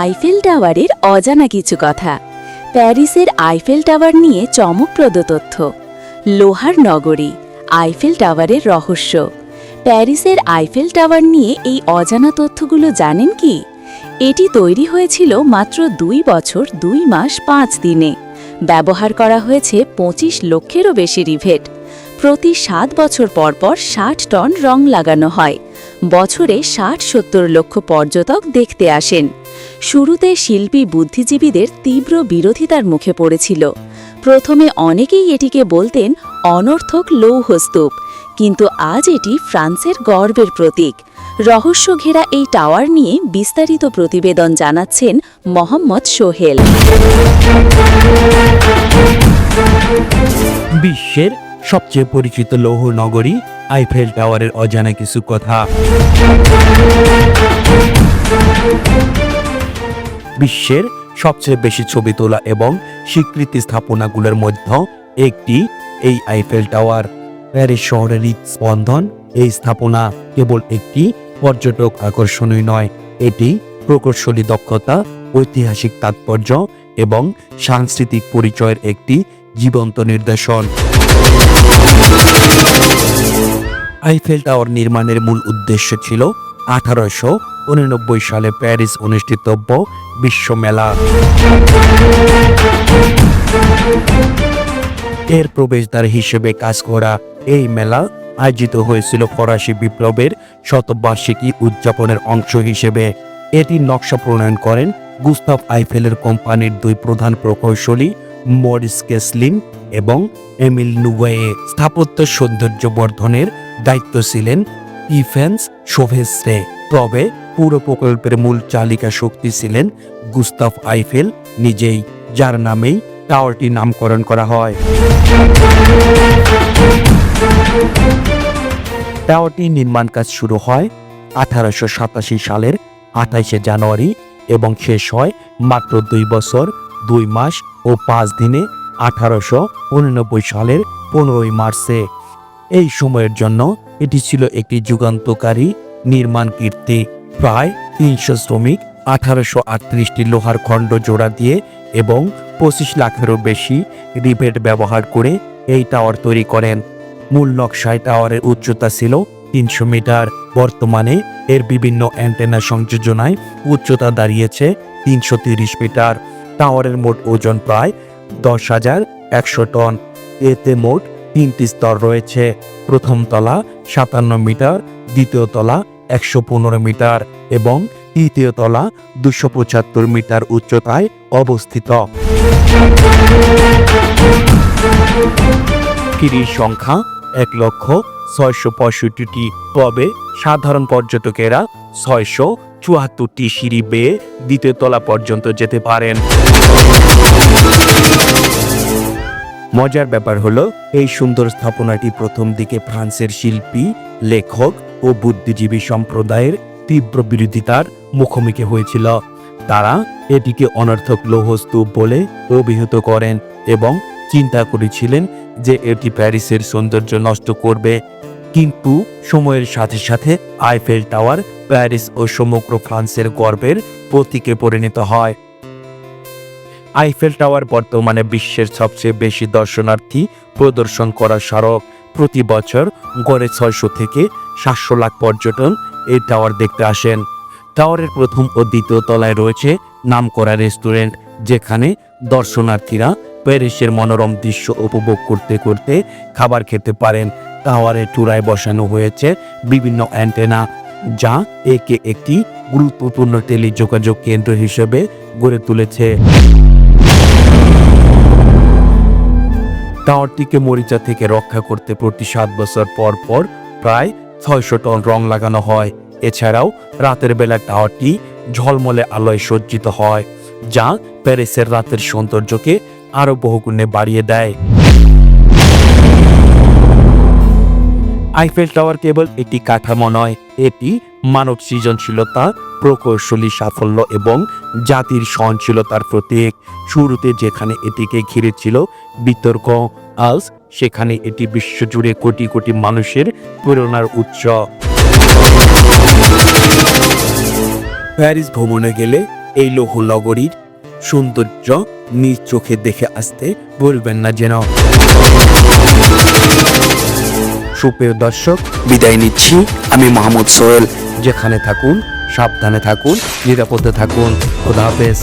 Eiffel টাওয়ারের অজানা কিছু কথা। প্যারিসের আইফেল টাওয়ার নিয়ে চমকপ্রদ তথ্য। লোহার নগরী, আইফেল টাওয়ারের রহস্য। প্যারিসের আইফেল টাওয়ার নিয়ে এই অজানা তথ্যগুলো জানেন কি? এটি তৈরি হয়েছিল মাত্র 2 বছর 2 মাস 5 দিনে। ব্যবহার করা হয়েছে 25 লক্ষেরও বেশি রিভেট। প্রতি 7 বছর পর পর 60 টন রং লাগানো হয়। বছরে 60-70 লক্ষ পর্যটক দেখতে আসেন। শুরুতে শিল্পী বুদ্ধিজীবীদের তীব্র বিরোধিতার মুখে পড়েছিল। প্রথমে অনেকেই এটিকে বলতেন অনর্থক লৌহস্তূপ, কিন্তু আজ এটি ফ্রান্সের গর্বের প্রতীক। রহস্য ঘেরা এই টাওয়ার নিয়ে বিস্তারিত প্রতিবেদন জানাচ্ছেন মোহাম্মদ সোহেল। বিশ্বের সবচেয়ে পরিচিত লৌহ নগরী আইফেল টাওয়ারের অজানা কিছু কথা। বিশ্বের সবচেয়ে বেশি ছবি তোলা এবং স্বীকৃতি স্থাপনাগুলোর মধ্যে একটি এই আইফেল টাওয়ার। প্যারিস শহরের স্পন্দন। এই স্থাপনা কেবল একটি পর্যটক আকর্ষণই নয়, এটি প্রকৌশলী দক্ষতা, ঐতিহাসিক তাৎপর্য এবং সাংস্কৃতিক পরিচয়ের একটি জীবন্ত নিদর্শন। আইফেল টাওয়ার নির্মাণের মূল উদ্দেশ্য ছিল 1889 সালে প্যারিস অনুষ্ঠিতব্য বিশ্ব মেলা। এর প্রবেশদ্বার হিসেবে কাজ করা এই মেলা আয়োজিত হয়েছিল ফরাসি বিপ্লবের শতবার্ষিকী উদযাপনের অংশ হিসেবে। এটির নকশা প্রণয়ন করেন গুস্তাভ আইফেলের কোম্পানির 2 প্রধান প্রকৌশলী মরিস কেসলিন এবং এমিল নুগোয়ে। স্থাপত্য সৌন্দর্য বর্ধনের দায়িত্ব ছিলেন ইফেন্স শোভেসরে। তবে পুরো প্রকল্পের মূল চালিকা শক্তি ছিলেন গুস্তাভ আইফেল নিজেই, যার নামেই টাওয়ারটি নামকরণ করা হয়। টাওয়ারটির নির্মাণ কাজ শুরু হয় 1887 সালের 28শে জানুয়ারি এবং শেষ হয় মাত্র 2 বছর 2 মাস ও 5 দিনে 1889 সালের 15ই মার্চে। এই সময়ের জন্য এটি ছিল একটি যুগান্তকারী নির্মাণ কীর্তি। প্রায় 300 শ্রমিক 1838টি লোহার খণ্ড জোড়া দিয়ে এবং 25 লাখেরও বেশি রিভেট ব্যবহার করে এই টাওয়ার তৈরি করেন। মূল নকশায় টাওয়ারের উচ্চতা ছিল 300 মিটার। বর্তমানে এর বিভিন্ন অ্যান্টেনা সংযোজনায় উচ্চতা দাঁড়িয়েছে 330 মিটার। টাওয়ারের মোট ওজন প্রায় 10,100 টন। এতে মোট 3টি স্তর রয়েছে। প্রথম তলা 57 মিটার, দ্বিতীয় তলা 115 মিটার এবং তৃতীয় তলা 275 মিটার উচ্চতায় অবস্থিত। সিঁড়ির সংখ্যা 1,665,টি। তবে সাধারণ পর্যটকেরা 674টি সিঁড়ি বেয়ে দ্বিতীয় তলা পর্যন্ত যেতে পারেন। মজার ব্যাপার হলো, এই সুন্দর স্থাপনাটি প্রথম দিকে ফ্রান্সের শিল্পী, লেখক ও বুদ্ধিজীবী সম্প্রদায়ের তীব্র বিরোধিতার মুখোমুখি হয়েছিল। তারা এটিকে অনর্থক লৌহস্তূপ বলে অভিহিত করেন এবং চিন্তা করেছিলেন যে এটি প্যারিসের সৌন্দর্য নষ্ট করবে। কিন্তু সময়ের সাথে সাথে আইফেল টাওয়ার প্যারিস ও সমগ্র ফ্রান্সের গর্বের প্রতীকে পরিণত হয়। আইফেল টাওয়ার বর্তমানে বিশ্বের সবচেয়ে বেশি দর্শনার্থী প্রদর্শন করা স্মারক। প্রতি বছর গড়ে 600 থেকে 700 লাখ পর্যটন এই টাওয়ার দেখতে আসেন। টাওয়ারের প্রথম ও দ্বিতীয় তলায় রয়েছে নামকরা রেস্টুরেন্ট, যেখানে দর্শনার্থীরা প্যারিসের মনোরম দৃশ্য উপভোগ করতে করতে খাবার খেতে পারেন। টাওয়ারের চূড়ায় বসানো হয়েছে বিভিন্ন অ্যান্টেনা, যা একে একটি গুরুত্বপূর্ণ টেলিযোগাযোগ কেন্দ্র হিসেবে গড়ে তুলেছে। টাওয়ারটিকে মরিচা থেকে রক্ষা করতে প্রতি 7 বছর পর পর প্রায় 600 টন রং লাগানো হয়। এছাড়াও রাতের বেলা টাওয়ারটি ঝলমলে আলোয় সজ্জিত হয়, যা প্যারিসের রাতের সৌন্দর্যকে আরো বহুগুণে বাড়িয়ে দেয়। আইফেল টাওয়ার কেবল একটি কাঠামো নয়, এটি মানব সৃজনশীলতা, প্রকৌশলী সাফল্য এবং জাতির সহনশীলতার প্রতীক। শুরুতে যেখানে এটিকে ঘিরে ছিল বিতর্ক, আজ সেখানে এটি বিশ্বজুড়ে কোটি কোটি মানুষের প্রেরণার উৎস। প্যারিস ভ্রমণে গেলে এই লৌহ নগরীর সৌন্দর্য নিজ চোখে দেখে আসতে ভুলবেন না যেন। সুপ্রিয় দর্শক, বিদায় নিচ্ছি। আমি মাহমুদ সোহেল। যেখানে থাকুন সাবধানে থাকুন, নিরাপদে থাকুন। খোদা হাফেজ।